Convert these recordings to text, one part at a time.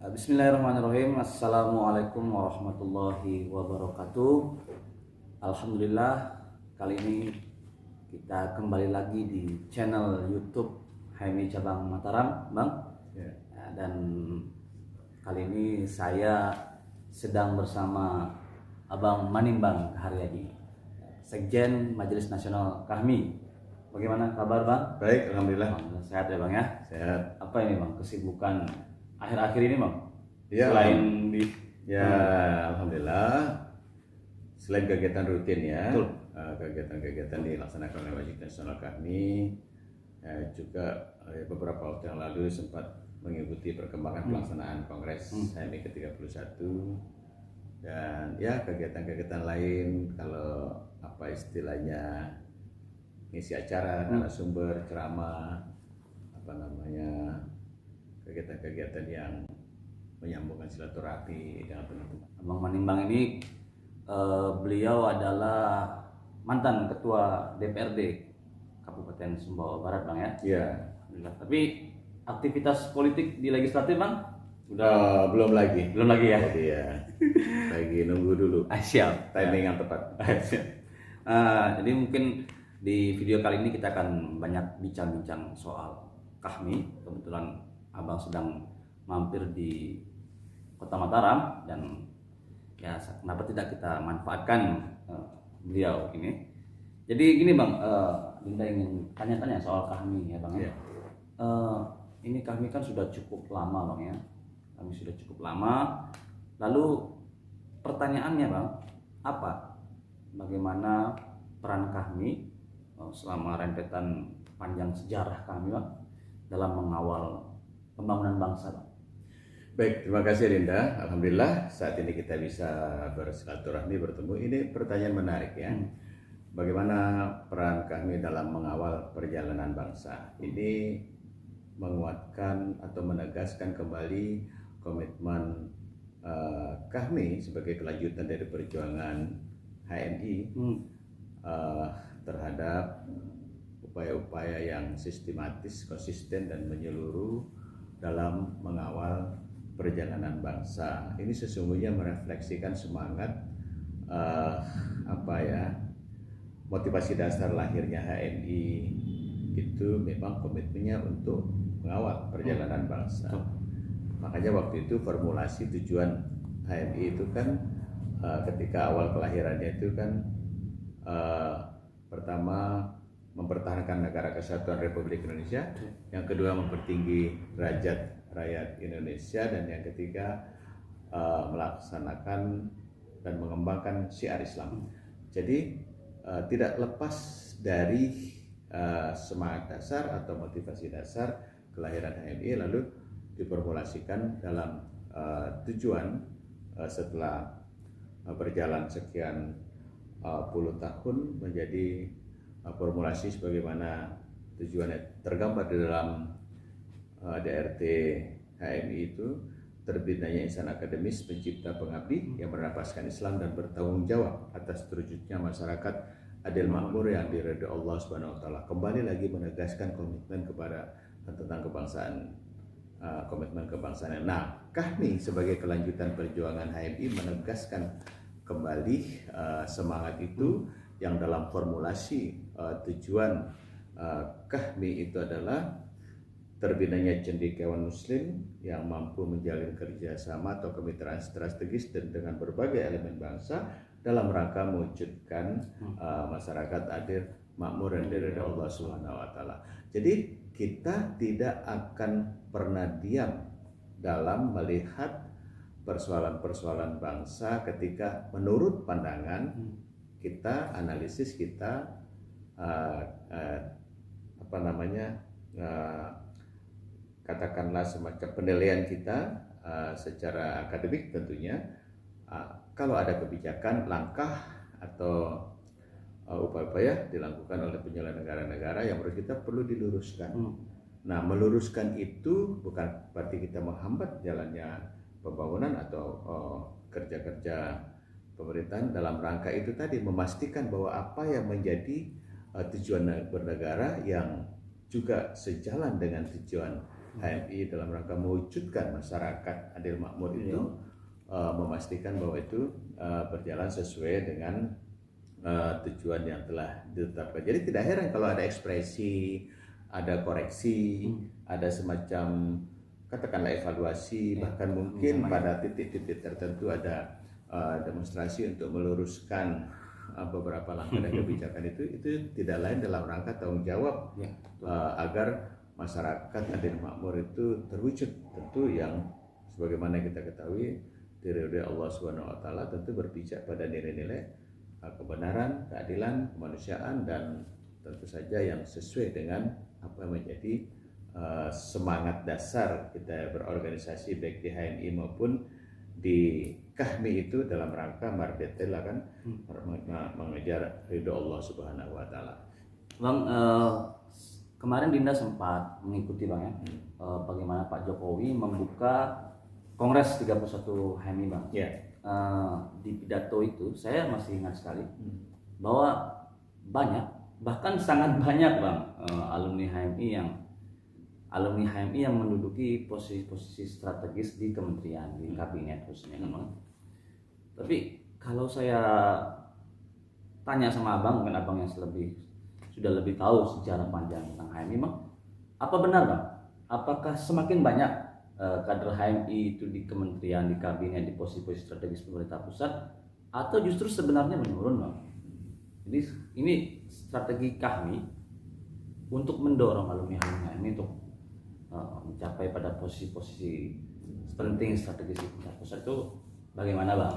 Bismillahirrahmanirrahim. Assalamualaikum warahmatullahi wabarakatuh. Alhamdulillah, kali ini kita kembali lagi di channel YouTube HMI Cabang Mataram, Bang. Ya. Dan kali ini saya sedang bersama Abang Manimbang Haryadi, Sekjen Majelis Nasional KHMI. Bagaimana kabar, Bang? Baik, alhamdulillah. Alhamdulillah, sehat ya, Bang ya? Sehat. Apa ini, Bang, kesibukan akhir-akhir ini, Bang? Ya, Selain di alhamdulillah. Selain kegiatan rutin ya, Betul. kegiatan-kegiatan dilaksanakan oleh Majelis Nasional kami, juga beberapa waktu yang lalu sempat mengikuti perkembangan pelaksanaan Kongres HMI ke-31 dan ya kegiatan-kegiatan lain, kalau apa istilahnya, ngisi acara, narasumber, ceramah, kegiatan-kegiatan yang menyambungkan silaturahmi dengan teman-teman. Abang Manimbang ini beliau adalah mantan ketua DPRD Kabupaten Sumbawa Barat, Bang ya. Iya. Alhamdulillah. Tapi aktivitas politik di legislatif, Bang, Belum lagi. belum lagi ya. Jadi ya, lagi nunggu dulu Siap. timing yang tepat. Jadi mungkin di video kali ini kita akan banyak bincang-bincang soal KHMI. Kebetulan Abang sedang mampir di Kota Mataram dan ya kenapa tidak kita manfaatkan beliau ini. Jadi gini, Bang, Dinda ingin tanya-tanya soal KHMI ya, Bang ya. Ya. Ini KHMI kan sudah cukup lama, Bang ya. Kami sudah cukup lama. Lalu pertanyaannya, Bang, apa? Bagaimana peran KHMI selama rentetan panjang sejarah kami, Bang, dalam mengawal pembangunan bangsa, Bang? Baik, terima kasih Rinda. Alhamdulillah saat ini kita bisa bersilaturahmi, bertemu. Ini pertanyaan menarik ya. Bagaimana peran kami dalam mengawal perjalanan bangsa? Ini menguatkan atau menegaskan kembali komitmen kami sebagai kelanjutan dari perjuangan HMI terhadap upaya-upaya yang sistematis, konsisten dan menyeluruh dalam mengawal perjalanan bangsa. Ini sesungguhnya merefleksikan semangat motivasi dasar lahirnya HMI itu memang komitmennya untuk mengawal perjalanan bangsa. Makanya waktu itu formulasi tujuan HMI itu kan ketika awal kelahirannya itu kan pertama mempertahankan negara kesatuan Republik Indonesia, yang kedua mempertinggi derajat rakyat Indonesia, dan yang ketiga melaksanakan dan mengembangkan syiar Islam. Jadi tidak lepas dari semangat dasar atau motivasi dasar kelahiran HMI lalu diformulasikan dalam tujuan setelah berjalan sekian puluh tahun menjadi formulasi sebagaimana tujuannya tergambar di dalam DRT HMI itu, terbitnya insan akademis pencipta pengabdi yang bernapaskan Islam dan bertanggung jawab atas terwujudnya masyarakat adil makmur yang diridhoi Allah Subhanahu wa taala. Kembali lagi menegaskan komitmen kepada tentang kebangsaan, komitmen kebangsaan. Nah, kami sebagai kelanjutan perjuangan HMI menegaskan kembali semangat itu yang dalam formulasi tujuan KHMI itu adalah terbinanya cendekiawan Muslim yang mampu menjalin kerjasama atau kemitraan strategis dan dengan berbagai elemen bangsa dalam rangka mewujudkan masyarakat adil, makmur dan diridhoi Allah Subhanahu wa taala. Jadi kita tidak akan pernah diam dalam melihat persoalan-persoalan bangsa ketika menurut pandangan kita, analisis kita, katakanlah semacam penilaian kita secara akademik tentunya, kalau ada kebijakan, langkah atau upaya-upaya dilakukan oleh penyelenggara negara yang menurut kita perlu diluruskan. Nah, meluruskan itu bukan berarti kita menghambat jalannya pembangunan atau kerja-kerja pemerintahan dalam rangka itu tadi, memastikan bahwa apa yang menjadi tujuan bernegara yang juga sejalan dengan tujuan HMI dalam rangka mewujudkan masyarakat adil makmur itu memastikan bahwa itu berjalan sesuai dengan tujuan yang telah ditetapkan. Jadi tidak heran kalau ada ekspresi, ada koreksi, ada semacam katakanlah evaluasi, bahkan mungkin pada titik-titik tertentu ada demonstrasi untuk meluruskan beberapa langkah dan kebijakan itu tidak lain dalam rangka tanggung jawab agar masyarakat adil makmur itu terwujud. Tentu yang sebagaimana kita ketahui diridhoi Allah Subhanahu wa taala tentu berpijak pada nilai-nilai kebenaran, keadilan, kemanusiaan, dan tentu saja yang sesuai dengan apa yang menjadi semangat dasar kita berorganisasi baik di HMI maupun di KAHMI itu dalam rangka mardetela kan mengejar ridho Allah Subhanahu wa taala. Bang, kemarin Dinda sempat mengikuti Bang ya, bagaimana Pak Jokowi membuka Kongres 31 HMI Bang. Di pidato itu saya masih ingat sekali bahwa banyak, bahkan sangat banyak Bang, alumni HMI yang menduduki posisi-posisi strategis di kementerian, di kabinet khususnya kan. Tapi kalau saya tanya sama Abang, mungkin Abang yang sudah lebih tahu sejarah panjang tentang HMI Bang, apa benar Bang? Apakah semakin banyak kader HMI itu di kementerian, di kabinet, di posisi-posisi strategis pemerintah pusat, atau justru sebenarnya menurun Bang? Jadi ini strategi KAHMI untuk mendorong alumni HMI untuk mencapai pada posisi-posisi penting strategis di pusat itu bagaimana Bang?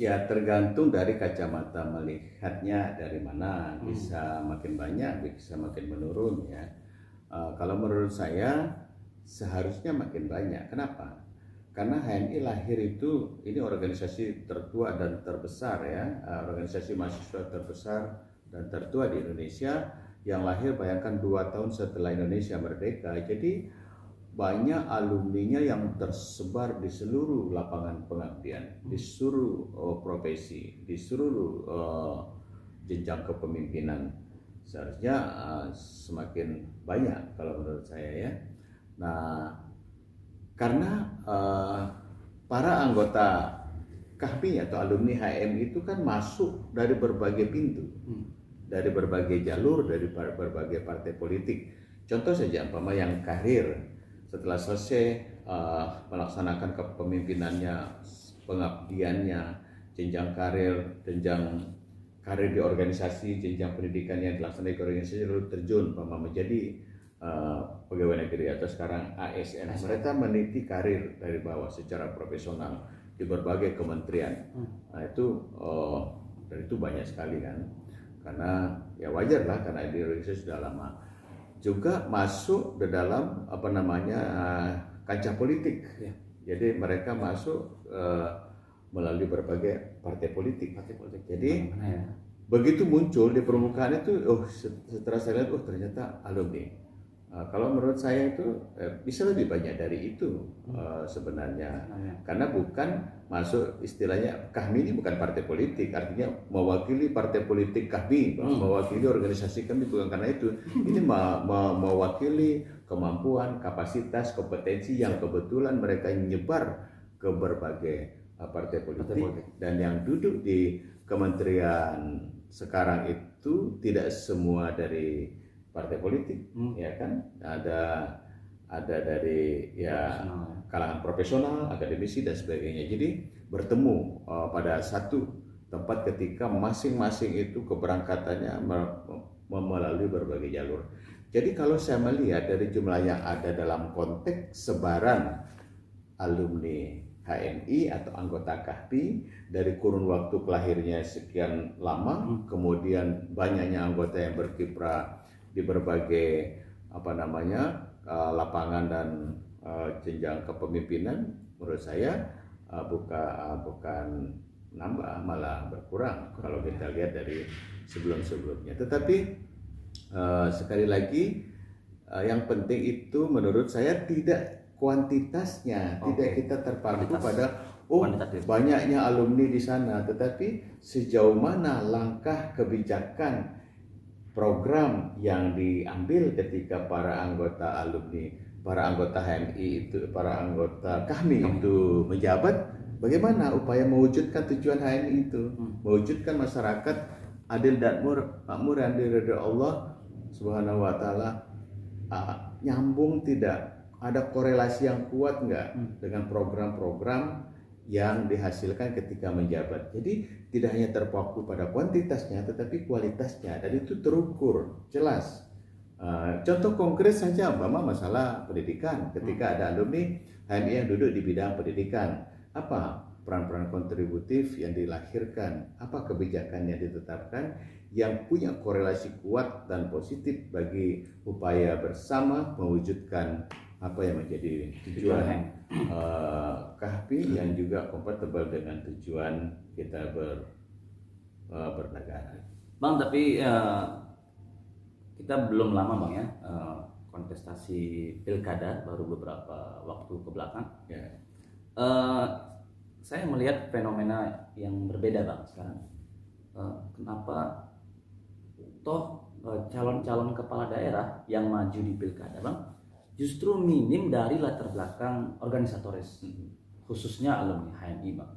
Ya tergantung dari kacamata melihatnya dari mana, bisa makin banyak, bisa makin menurun ya. Kalau menurut saya seharusnya makin banyak. Kenapa? Karena HMI lahir itu ini organisasi tertua dan terbesar ya, organisasi mahasiswa terbesar dan tertua di Indonesia yang lahir bayangkan 2 tahun setelah Indonesia merdeka. Jadi banyak alumninya yang tersebar di seluruh lapangan pengabdian, di seluruh profesi, di seluruh jenjang kepemimpinan. Seharusnya semakin banyak kalau menurut saya ya. Nah, karena para anggota KAHMI atau alumni HMI itu kan masuk dari berbagai pintu, dari berbagai jalur, dari berbagai partai politik. Contoh saja umpama yang karir, setelah selesai melaksanakan kepemimpinannya, pengabdiannya, jenjang karir di organisasi, jenjang pendidikan yang dilaksanakan di organisasi, lalu terjun menjadi pegawai negeri atau sekarang ASN. Mereka meniti karir dari bawah secara profesional di berbagai kementerian. Nah itu dan itu banyak sekali kan, karena ya wajar lah karena di Indonesia sudah lama. Juga masuk di dalam kancah politik. Jadi mereka masuk melalui berbagai partai politik. Jadi begitu muncul di permukaan itu, setelah saya lihat, ternyata alumni. Kalau menurut saya itu bisa lebih banyak dari itu sebenarnya, karena bukan masuk istilahnya KAHMI ini bukan partai politik, artinya mewakili partai politik KAHMI, mewakili organisasi kami, bukan karena itu. Ini mewakili kemampuan, kapasitas, kompetensi yang kebetulan mereka nyebar ke berbagai partai politik. Dan yang duduk di kementerian sekarang itu tidak semua dari partai politik, ya kan, ada dari kalangan profesional, akademisi dan sebagainya. Jadi bertemu pada satu tempat ketika masing-masing itu keberangkatannya melalui berbagai jalur. Jadi kalau saya melihat dari jumlah yang ada dalam konteks sebaran alumni HMI atau anggota KAHMI dari kurun waktu kelahirnya sekian lama, kemudian banyaknya anggota yang berkiprah di berbagai lapangan dan jenjang kepemimpinan, menurut saya bukan nambah, malah berkurang kalau kita lihat dari sebelum-sebelumnya. Tetapi sekali lagi yang penting itu menurut saya tidak kuantitasnya, tidak kita terpaku pada banyaknya alumni di sana, tetapi sejauh mana langkah kebijakan program yang diambil ketika para anggota alumni para anggota HMI itu, para anggota KAHMI itu menjabat, bagaimana upaya mewujudkan tujuan HMI itu, mewujudkan masyarakat adil dan makmur yang diridhoi Allah Subhanahu wa taala. Nyambung tidak? Ada korelasi yang kuat nggak dengan program-program yang dihasilkan ketika menjabat? Jadi tidak hanya terpaku pada kuantitasnya, tetapi kualitasnya, dan itu terukur jelas. Contoh konkret saja, umpama masalah pendidikan. Ketika ada alumni HMI yang duduk di bidang pendidikan, apa peran-peran kontributif yang dilahirkan, apa kebijakan yang ditetapkan yang punya korelasi kuat dan positif bagi upaya bersama mewujudkan apa yang menjadi tujuan KAHMI yang juga kompatibel dengan tujuan kita bernegara. Bang, tapi kita belum lama Bang ya, kontestasi pilkada baru beberapa waktu ke belakang. Ya. Saya melihat fenomena yang berbeda Bang sekarang. Kenapa toh calon-calon kepala daerah yang maju di pilkada Bang justru minim dari latar belakang organisatoris, khususnya alumni HMI Bang.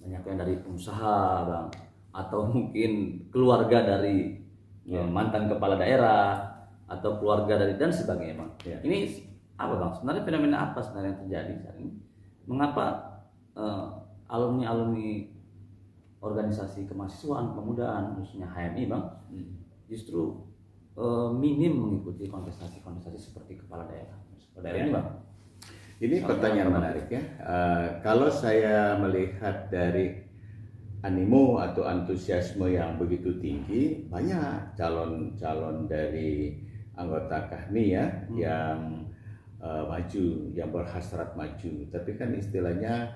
Banyak yang dari pengusaha Bang, atau mungkin keluarga dari mantan kepala daerah, atau keluarga dari dan sebagainya Bang. Ini apa Bang? Sebenarnya fenomena apa sebenarnya yang terjadi saat ini? Mengapa alumni organisasi kemahasiswaan, pemudaan, khususnya HMI Bang, justru minim mengikuti kontestasi-kontestasi seperti kepala daerah ini Bang? Ini pertanyaan menarik ya. Kalau saya melihat dari animo atau antusiasme yang begitu tinggi, banyak calon-calon dari anggota KAHMI ya yang maju, yang berhasrat maju. Tapi kan istilahnya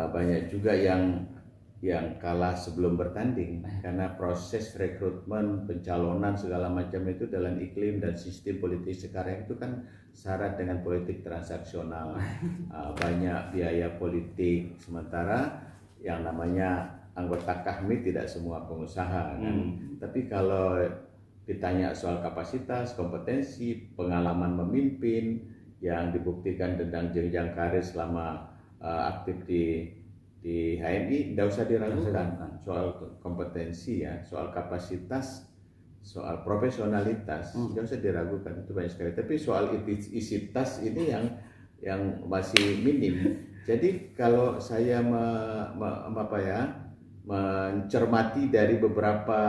banyak juga yang kalah sebelum bertanding, karena proses rekrutmen, pencalonan segala macam itu dalam iklim dan sistem politik sekarang itu kan syarat dengan politik transaksional, banyak biaya politik. Sementara yang namanya anggota KAHMI tidak semua pengusaha kan. Tapi kalau ditanya soal kapasitas, kompetensi, pengalaman memimpin yang dibuktikan tentang jenjang karir selama aktif di HMI, tidak usah diragukan soal kompetensi ya, soal kapasitas, soal profesionalitas, tidak usah diragukan, itu banyak sekali. Tapi soal isi tas ini yang masih minim. Jadi kalau saya mencermati dari beberapa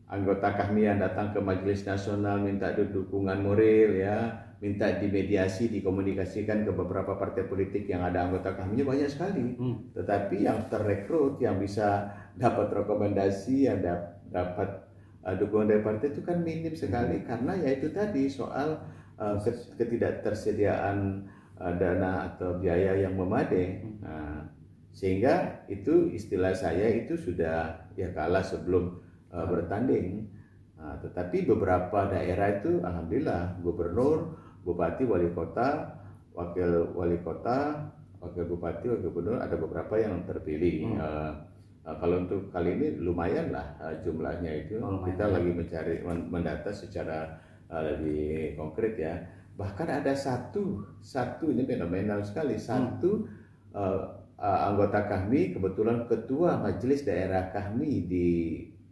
anggota KAHMI yang datang ke Majelis Nasional minta dukungan moral ya, minta dimediasi, dikomunikasikan ke beberapa partai politik yang ada anggota KAHMI-nya banyak sekali. Tetapi yang terrekrut, yang bisa dapat rekomendasi, yang dapat dukungan dari partai itu kan minim sekali, karena ya itu tadi soal ketidaktersediaan dana atau biaya yang memadai. Sehingga itu istilah saya itu sudah ya kalah sebelum bertanding. Tetapi beberapa daerah itu alhamdulillah gubernur, bupati, wali kota, wakil wali kota, wakil bupati, wakil gubernur ada beberapa yang terpilih. Kalau untuk kali ini lumayan lah jumlahnya itu. Kita lagi mencari mendata secara lebih konkret ya. Bahkan ada satu ini fenomenal sekali, satu anggota KAHMI, kebetulan ketua majelis daerah KAHMI di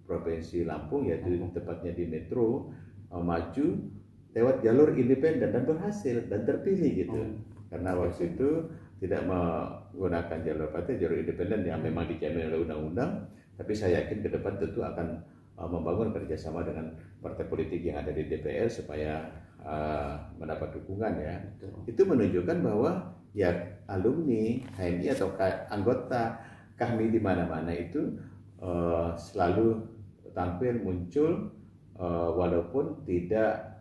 Provinsi Lampung, yaitu tepatnya di Metro, maju lewat jalur independen dan berhasil dan terpilih gitu. Karena waktu itu tidak menggunakan jalur partai, jalur independen yang memang dijamin oleh undang-undang. Tapi saya yakin ke depan tentu akan membangun kerjasama dengan partai politik yang ada di DPR supaya mendapat dukungan ya. Itu menunjukkan bahwa ya alumni HMI atau anggota KAHMI di mana-mana itu selalu tampil muncul walaupun tidak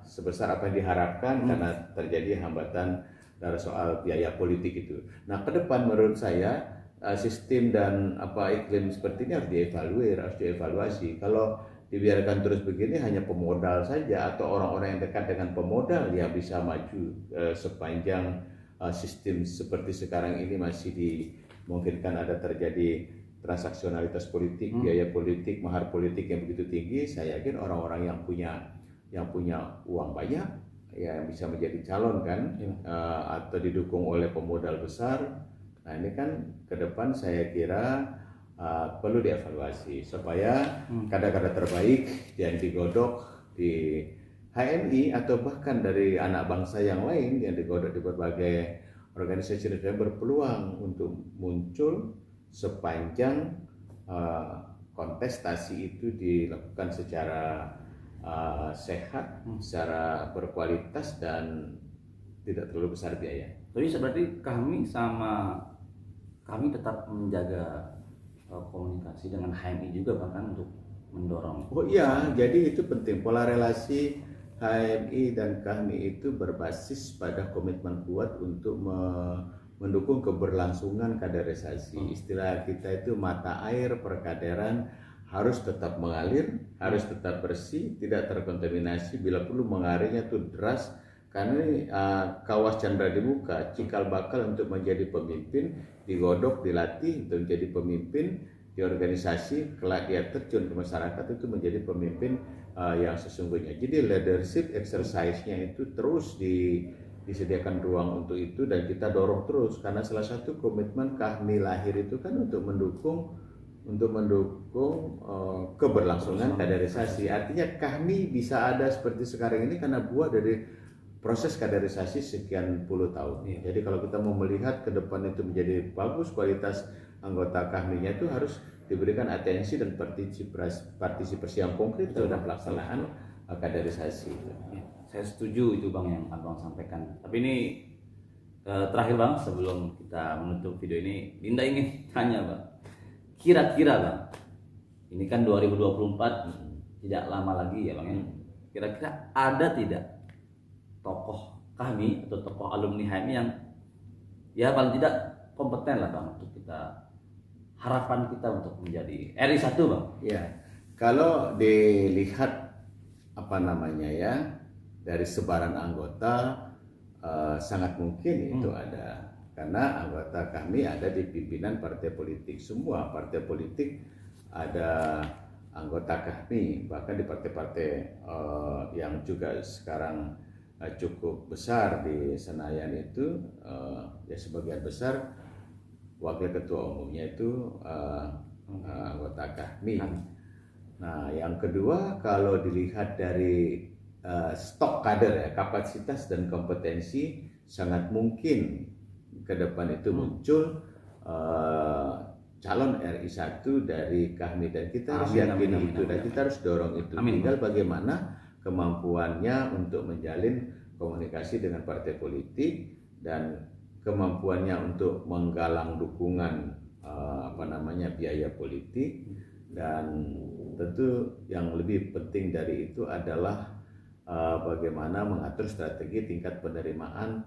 sebesar apa yang diharapkan karena terjadi hambatan dari soal biaya politik itu. Nah, ke depan menurut saya sistem dan iklim seperti ini harus dievaluasi. Kalau dibiarkan terus begini hanya pemodal saja atau orang-orang yang dekat dengan pemodal yang bisa maju sepanjang sistem seperti sekarang ini masih dimungkinkan ada terjadi transaksionalitas politik, biaya politik, mahar politik yang begitu tinggi. Saya yakin orang-orang yang punya uang banyak yang bisa menjadi calon kan, Iya. atau didukung oleh pemodal besar. Nah ini kan ke depan saya kira perlu dievaluasi supaya kadar-kadar terbaik yang digodok di HMI atau bahkan dari anak bangsa yang lain yang digodok di berbagai organisasi yang berpeluang untuk muncul sepanjang kontestasi itu dilakukan secara sehat, secara berkualitas dan tidak terlalu besar biaya. Jadi berarti kami tetap menjaga komunikasi dengan HMI juga bahkan untuk mendorong. Oh iya, jadi itu penting. Pola relasi HMI dan kami itu berbasis pada komitmen kuat untuk mendukung keberlangsungan kaderisasi. Istilah kita itu mata air perkaderan harus tetap mengalir, harus tetap bersih, tidak terkontaminasi. Bila perlu mengalirnya itu deras, karena ini kawas candra di muka, cikal bakal untuk menjadi pemimpin, digodok, dilatih untuk menjadi pemimpin di organisasi, kelak dia terjun ke masyarakat itu menjadi pemimpin yang sesungguhnya. Jadi leadership exercise-nya itu terus disediakan ruang untuk itu dan kita dorong terus karena salah satu komitmen kami lahir itu kan untuk mendukung keberlangsungan kaderisasi. Artinya kami bisa ada seperti sekarang ini karena buah dari proses kaderisasi sekian puluh tahun. Jadi kalau kita mau melihat ke depan itu menjadi bagus kualitas anggota kami-nya itu harus diberikan atensi dan partisipasi yang konkret dalam pelaksanaan kaderisasi. Ya, saya setuju itu Bang yang Abang sampaikan. Tapi ini terakhir Bang, sebelum kita menutup video ini, Dinda ingin tanya Bang. Kira-kira Bang, ini kan 2024 tidak lama lagi ya Bang ya. Kira-kira ada tidak tokoh kami atau tokoh alumni HMI yang ya paling tidak kompeten lah Bang untuk kita, harapan kita untuk menjadi RI1 Bang? Ya, kalau dilihat dari sebaran anggota sangat mungkin itu ada. Karena anggota kami ada di pimpinan partai politik, semua partai politik ada anggota kami, bahkan di partai-partai yang juga sekarang cukup besar di Senayan itu ya sebagian besar wakil ketua umumnya itu anggota kami. Nah yang kedua kalau dilihat dari stok kader ya, kapasitas dan kompetensi sangat mungkin ke depan itu muncul calon RI1 dari kami dan kita harus yakini itu dan kita harus dorong itu. Tinggal bagaimana kemampuannya untuk menjalin komunikasi dengan partai politik dan kemampuannya untuk menggalang dukungan biaya politik, dan tentu yang lebih penting dari itu adalah bagaimana mengatur strategi tingkat penerimaan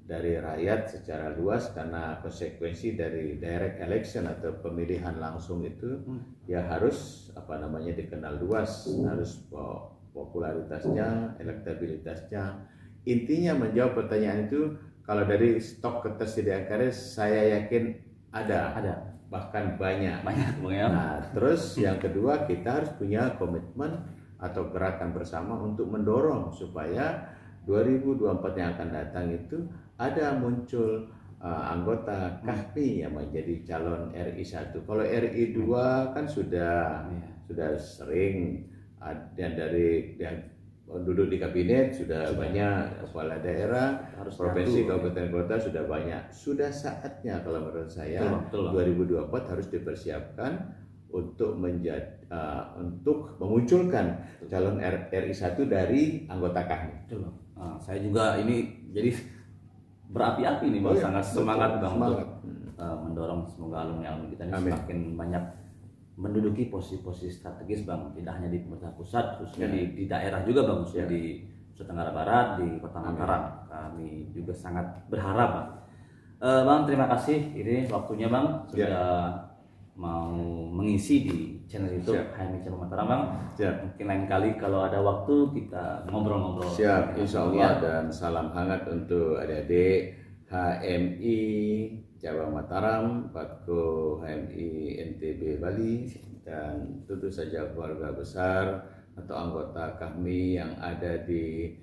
dari rakyat secara luas, karena konsekuensi dari direct election atau pemilihan langsung itu ya harus dikenal luas, harus popularitasnya, elektabilitasnya. Intinya menjawab pertanyaan itu, kalau dari stok ketersediaan kader saya yakin ada, bahkan banyak. Nah, terus yang kedua kita harus punya komitmen atau gerakan bersama untuk mendorong supaya 2024 yang akan datang itu ada muncul anggota KAHMI yang menjadi calon RI1. Kalau RI2 kan sudah sering, dan dari yang duduk di kabinet sudah banyak, kepala daerah, provinsi, kabupaten, kota sudah banyak. Sudah saatnya kalau menurut saya 2024 harus dipersiapkan untuk untuk memunculkan calon RI1 dari anggota KAHMI. Saya juga ini jadi berapi-api nih Bang, sangat semangat Bang untuk mendorong semoga alumni kita ini semakin banyak menduduki posisi-posisi strategis Bang, tidak hanya di pemerintah pusat, khususnya di daerah juga Bang, khususnya di Nusa Tenggara Barat, di Kota Mataram. Kami juga sangat berharap Bang. Bang, terima kasih ini waktunya Bang sudah mau mengisi di channel YouTube HMI Cabang Mataram Bang. Mungkin lain kali kalau ada waktu kita ngobrol-ngobrol. Siap, insya Allah, dan salam hangat untuk adik-adik HMI Cabang Mataram, Patko HMI NTB Bali, dan tentu saja keluarga besar atau anggota kami yang ada di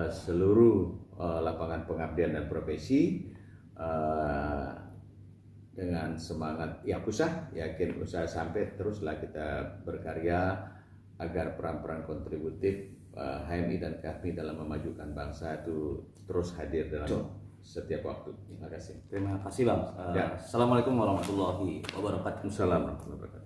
seluruh lapangan pengabdian dan profesi dengan semangat yang yakin usaha sampai teruslah kita berkarya agar peran-peran kontributif HMI dan KAFMI dalam memajukan bangsa itu terus hadir dalam setiap waktu. Terima kasih. Terima kasih Bang. Ya. Assalamualaikum warahmatullahi wabarakatuh. Assalamualaikum warahmatullahi wabarakatuh.